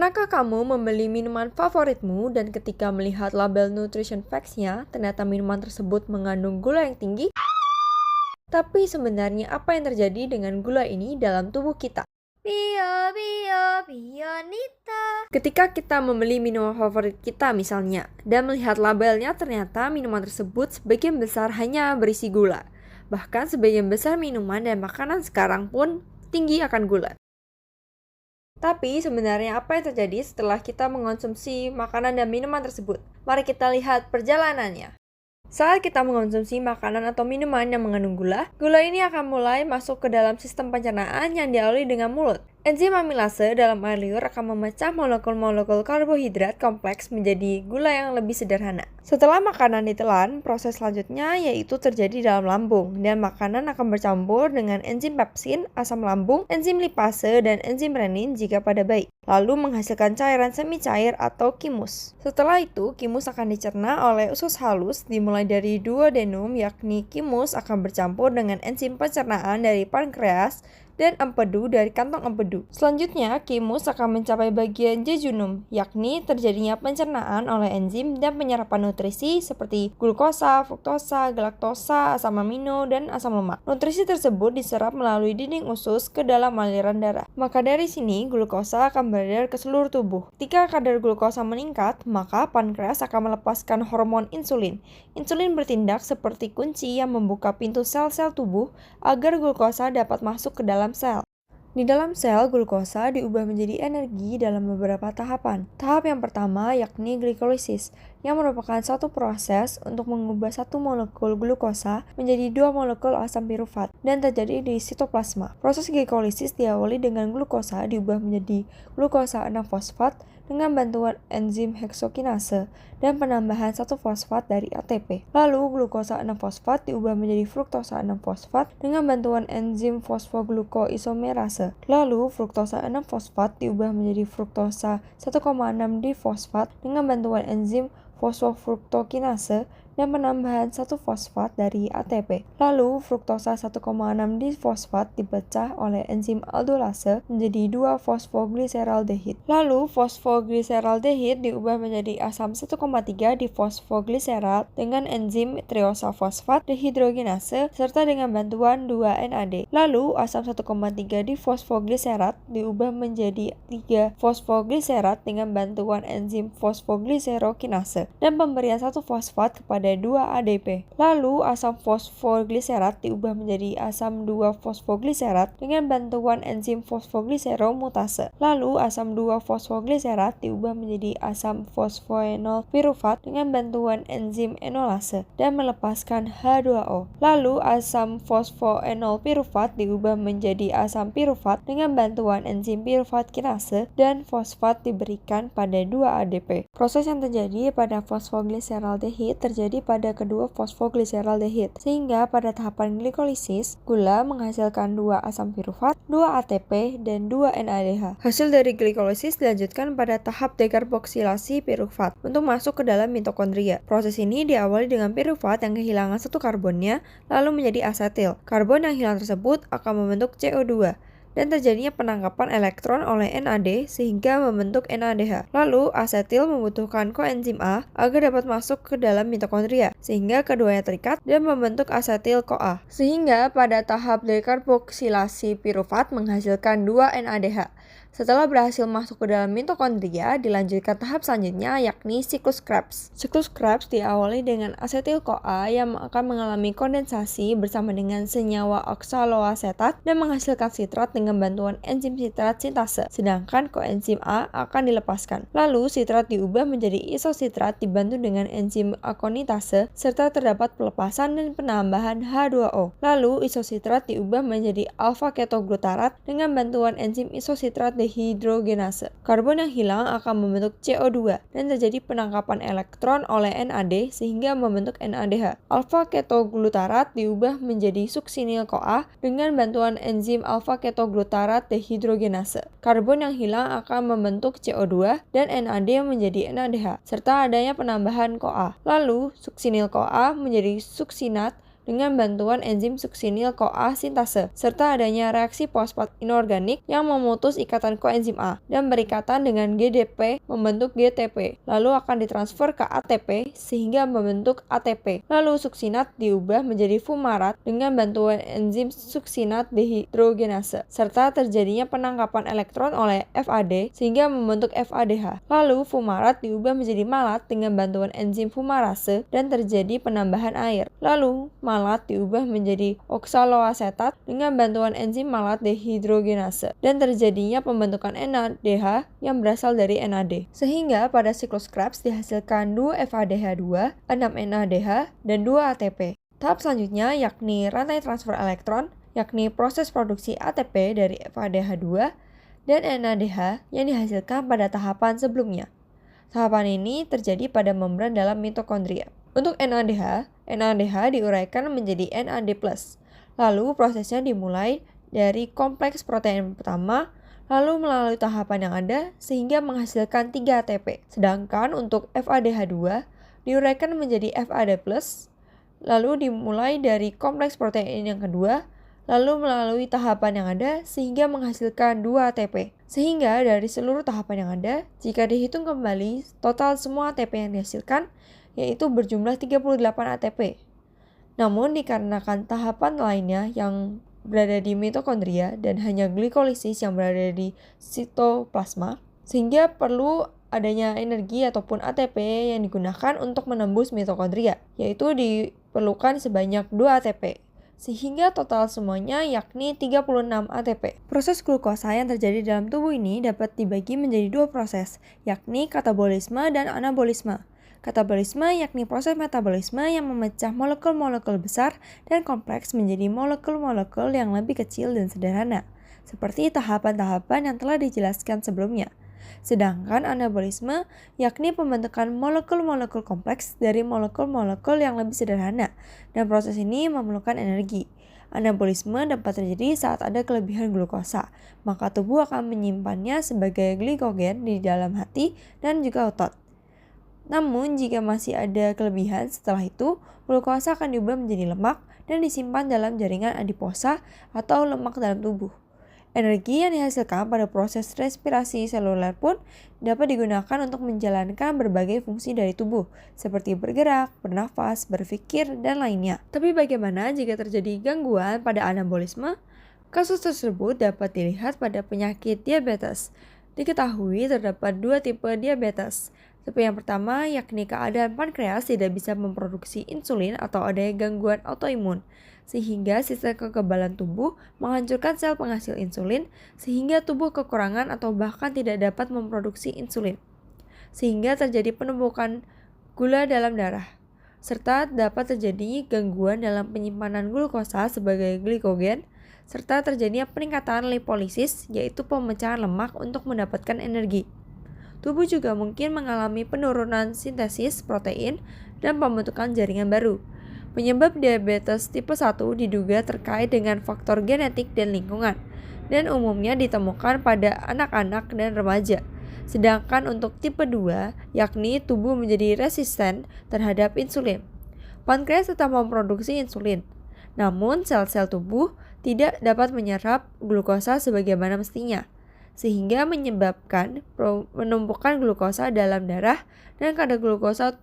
Pernahkah kamu membeli minuman favoritmu dan ketika melihat label nutrition facts-nya, ternyata minuman tersebut mengandung gula yang tinggi? Tapi sebenarnya apa yang terjadi dengan gula ini dalam tubuh kita? Bio, bio, bionita. Ketika kita membeli minuman favorit kita misalnya, dan melihat labelnya ternyata minuman tersebut sebagian besar hanya berisi gula. Bahkan sebagian besar minuman dan makanan sekarang pun tinggi akan gula. Tapi sebenarnya apa yang terjadi setelah kita mengonsumsi makanan dan minuman tersebut? Mari kita lihat perjalanannya. Saat kita mengonsumsi makanan atau minuman yang mengandung gula, gula ini akan mulai masuk ke dalam sistem pencernaan yang dilalui dengan mulut. Enzim amilase dalam air liur akan memecah molekul-molekul karbohidrat kompleks menjadi gula yang lebih sederhana. Setelah makanan ditelan, proses selanjutnya yaitu terjadi dalam lambung, dan makanan akan bercampur dengan enzim pepsin, asam lambung, enzim lipase, dan enzim renin jika pada bayi, lalu menghasilkan cairan semi cair atau kimus. Setelah itu, kimus akan dicerna oleh usus halus dimulai dari duodenum, yakni kimus akan bercampur dengan enzim pencernaan dari pankreas dan empedu dari kantong empedu. Selanjutnya, kimus akan mencapai bagian jejunum, yakni terjadinya pencernaan oleh enzim dan penyerapan nutrisi seperti glukosa, fruktosa, galaktosa, asam amino, dan asam lemak. Nutrisi tersebut diserap melalui dinding usus ke dalam aliran darah. Maka dari sini, glukosa akan beredar ke seluruh tubuh. Ketika kadar glukosa meningkat, maka pankreas akan melepaskan hormon insulin. Insulin bertindak seperti kunci yang membuka pintu sel-sel tubuh agar glukosa dapat masuk ke dalam sel. Di dalam sel, glukosa diubah menjadi energi dalam beberapa tahapan. Tahap yang pertama yakni glikolisis, yang merupakan satu proses untuk mengubah satu molekul glukosa menjadi dua molekul asam pirufat dan terjadi di sitoplasma. Proses glikolisis diawali dengan glukosa diubah menjadi glukosa 6-fosfat dengan bantuan enzim heksokinase dan penambahan 1-fosfat dari ATP. Lalu, glukosa 6-fosfat diubah menjadi fruktosa 6-fosfat dengan bantuan enzim fosfoglukoisomerase. Lalu, fruktosa 6-fosfat diubah menjadi fruktosa 1,6-difosfat dengan bantuan enzim fosfofruktokinase dan penambahan 1-fosfat dari ATP. Lalu, fruktosa 1,6-difosfat dipecah oleh enzim aldolase menjadi 2-fosfogliseraldehid. Lalu, fosfogliseraldehid diubah menjadi asam 1,3-difosfogliserad dengan enzim triosafosfat dehidrogenase serta dengan bantuan 2-NAD. Lalu, asam 1,3-difosfogliserad diubah menjadi 3-fosfogliserad dengan bantuan enzim fosfogliserokinase dan pemberian 1-fosfat kepada 2-ADP. Lalu, asam fosfogliserat diubah menjadi asam 2-fosfogliserat dengan bantuan enzim fosfogliseromutase. Lalu, asam 2-fosfogliserat diubah menjadi asam fosfoenol pirufat dengan bantuan enzim enolase dan melepaskan H2O. Lalu, asam fosfoenol pirufat diubah menjadi asam pirufat dengan bantuan enzim pirufat kinase dan fosfat diberikan pada 2-ADP. Proses yang terjadi pada fosfogliseraldehid terjadi pada kedua fosfogliseraldehid, sehingga pada tahapan glikolisis, gula menghasilkan 2 asam pirufat, 2 ATP, dan 2 NADH. Hasil dari glikolisis dilanjutkan pada tahap dekarboksilasi pirufat untuk masuk ke dalam mitokondria. Proses ini diawali dengan pirufat yang kehilangan satu karbonnya, lalu menjadi asetil. Karbon yang hilang tersebut akan membentuk CO2. Dan terjadinya penangkapan elektron oleh NAD sehingga membentuk NADH. Lalu, asetil membutuhkan koenzim A agar dapat masuk ke dalam mitokondria, sehingga keduanya terikat dan membentuk asetil-CoA. Sehingga pada tahap dekarboksilasi pirufat menghasilkan 2 NADH. Setelah berhasil masuk ke dalam mitokondria, dilanjutkan tahap selanjutnya yakni siklus Krebs. Siklus Krebs diawali dengan asetil-CoA yang akan mengalami kondensasi bersama dengan senyawa oksaloasetat dan menghasilkan sitrat dengan bantuan enzim sitrat sintase, sedangkan koenzim A akan dilepaskan. Lalu, sitrat diubah menjadi isositrat dibantu dengan enzim akonitase serta terdapat pelepasan dan penambahan H2O. Lalu, isositrat diubah menjadi alfa-ketoglutarat dengan bantuan enzim isositrat dehidrogenase. Karbon yang hilang akan membentuk CO2 dan terjadi penangkapan elektron oleh NAD sehingga membentuk NADH. Alfa-ketoglutarat diubah menjadi suksinil-CoA dengan bantuan enzim alfa-ketoglutarat dehidrogenase. Karbon yang hilang akan membentuk CO2 dan NAD menjadi NADH serta adanya penambahan CoA. Lalu, suksinil-CoA menjadi suksinat dengan bantuan enzim suksinil-CoA sintase, serta adanya reaksi fosfat inorganik yang memutus ikatan koenzim A dan berikatan dengan GDP membentuk GTP, lalu akan ditransfer ke ATP sehingga membentuk ATP. Lalu suksinat diubah menjadi fumarat dengan bantuan enzim suksinat dehidrogenase, serta terjadinya penangkapan elektron oleh FAD sehingga membentuk FADH. Lalu fumarat diubah menjadi malat dengan bantuan enzim fumarase dan terjadi penambahan air. Lalu malat diubah menjadi oksaloasetat dengan bantuan enzim malat dehidrogenase dan terjadinya pembentukan NADH yang berasal dari NAD. Sehingga pada siklus Krebs dihasilkan 2 FADH2, 6 NADH, dan 2 ATP. Tahap selanjutnya yakni rantai transfer elektron, yakni proses produksi ATP dari FADH2 dan NADH yang dihasilkan pada tahapan sebelumnya. Tahapan ini terjadi pada membran dalam mitokondria. Untuk NADH diuraikan menjadi NAD+. Lalu prosesnya dimulai dari kompleks protein pertama, lalu melalui tahapan yang ada sehingga menghasilkan 3 ATP. Sedangkan untuk FADH2 diuraikan menjadi FAD+, lalu dimulai dari kompleks protein yang kedua, lalu melalui tahapan yang ada sehingga menghasilkan 2 ATP. Sehingga dari seluruh tahapan yang ada, jika dihitung kembali total semua ATP yang dihasilkan, yaitu berjumlah 38 ATP. Namun dikarenakan tahapan lainnya yang berada di mitokondria dan hanya glikolisis yang berada di sitoplasma, sehingga perlu adanya energi ataupun ATP yang digunakan untuk menembus mitokondria, yaitu diperlukan sebanyak 2 ATP. Sehingga total semuanya yakni 36 ATP. Proses glukosa yang terjadi dalam tubuh ini dapat dibagi menjadi 2 proses, yakni katabolisme dan anabolisme. Katabolisme yakni proses metabolisme yang memecah molekul-molekul besar dan kompleks menjadi molekul-molekul yang lebih kecil dan sederhana, seperti tahapan-tahapan yang telah dijelaskan sebelumnya. Sedangkan anabolisme yakni pembentukan molekul-molekul kompleks dari molekul-molekul yang lebih sederhana, dan proses ini memerlukan energi. Anabolisme dapat terjadi saat ada kelebihan glukosa, maka tubuh akan menyimpannya sebagai glikogen di dalam hati dan juga otot. Namun, jika masih ada kelebihan setelah itu, glukosa akan diubah menjadi lemak dan disimpan dalam jaringan adiposa atau lemak dalam tubuh. Energi yang dihasilkan pada proses respirasi seluler pun dapat digunakan untuk menjalankan berbagai fungsi dari tubuh, seperti bergerak, bernafas, berpikir, dan lainnya. Tapi bagaimana jika terjadi gangguan pada anabolisme? Kasus tersebut dapat dilihat pada penyakit diabetes. Diketahui terdapat 2 tipe diabetes. Tipe yang pertama yakni keadaan pankreas tidak bisa memproduksi insulin atau adanya gangguan autoimun, sehingga sistem kekebalan tubuh menghancurkan sel penghasil insulin, sehingga tubuh kekurangan atau bahkan tidak dapat memproduksi insulin, sehingga terjadi penumpukan gula dalam darah, serta dapat terjadi gangguan dalam penyimpanan glukosa sebagai glikogen, serta terjadinya peningkatan lipolisis, yaitu pemecahan lemak untuk mendapatkan energi. Tubuh juga mungkin mengalami penurunan sintesis protein dan pembentukan jaringan baru. Penyebab diabetes tipe 1 diduga terkait dengan faktor genetik dan lingkungan, dan umumnya ditemukan pada anak-anak dan remaja. Sedangkan untuk tipe 2, yakni tubuh menjadi resisten terhadap insulin. Pankreas tetap memproduksi insulin, namun sel-sel tubuh tidak dapat menyerap glukosa sebagaimana mestinya, sehingga menyebabkan penumpukan glukosa dalam darah dan kadar glukosa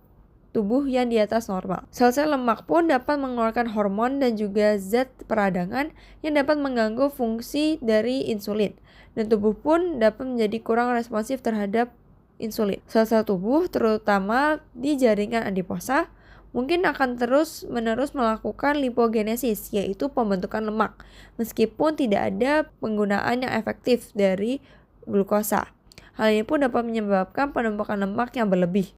tubuh yang di atas normal. Sel-sel lemak pun dapat mengeluarkan hormon dan juga zat peradangan yang dapat mengganggu fungsi dari insulin, dan tubuh pun dapat menjadi kurang responsif terhadap insulin. Sel-sel tubuh, terutama di jaringan adiposa, mungkin akan terus-menerus melakukan lipogenesis, yaitu pembentukan lemak, meskipun tidak ada penggunaan yang efektif dari glukosa. Hal ini pun dapat menyebabkan penumpukan lemak yang berlebih.